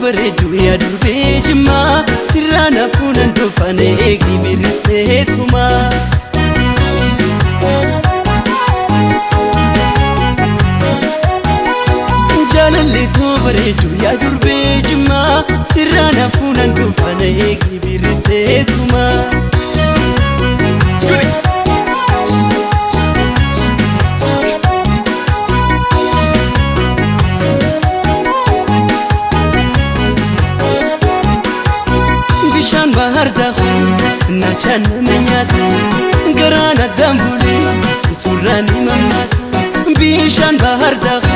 bareedu yaa durbee jimmaa sirraan hafuunan dhufane eegi birriseetuma jaalalleetu bareedu yaa durbee jimmaa sirraan hafuunan dhufane eegi birriseetuma Nachan menyata garana dambuli turani mamata bishan bahar dakh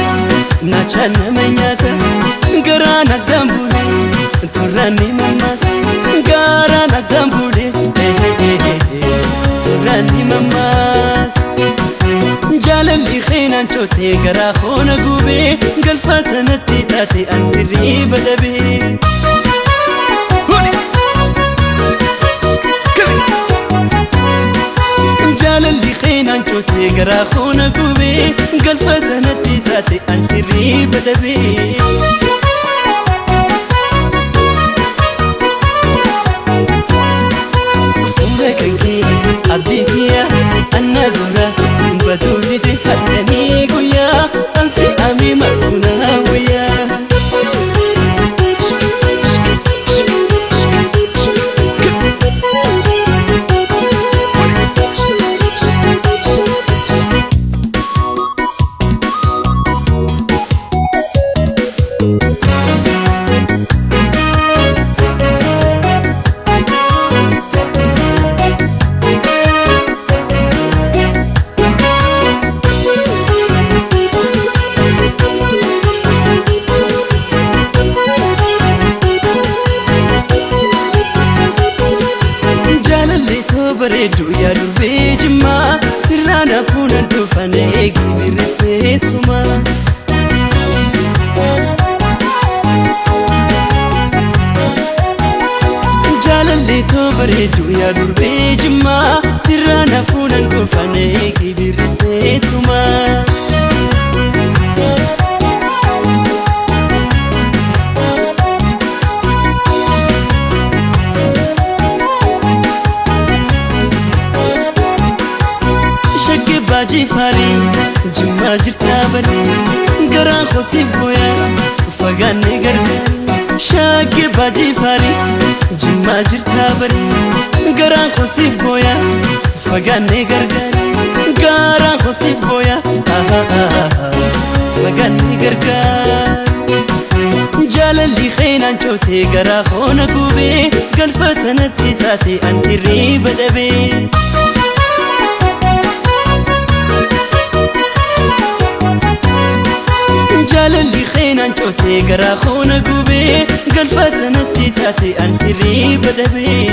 nachan menyata garana dambuli turani mamata garana dambuli turani mamata jalalli khinan chote gara khona gube galfatanati tati anri badabi اللي خينا نشوتي قراخونا قوبي قلفتنا تيتاتي انتي ريب دبي فمك انكي عبديتي يا النادورة بدولي دي حدني قويا انسي امي مركونا ويا bareedu yaa durbee jimmaa sirraan hafuunan dhufane eegi birriseetuma jaalalleetu bareedu yaa durbee jimmaa sirraan hafuunan dhufane eegi birriseetuma باجي فاري جمع جرتا بني قران خوصيف بويا فقاني قرقان شاقي باجي فاري جمع جرتا بني قران خوصيف بويا فقاني قرقان قران خوصيف بويا فقاني قرقان جال اللي خينا نشوتي قرا خونا قوبي قلفتنا تيتاتي انتي ريب دبي اللي خينا نشوتي قراخونا قوبي قلفتنا تيتاتي انتي ريب دبي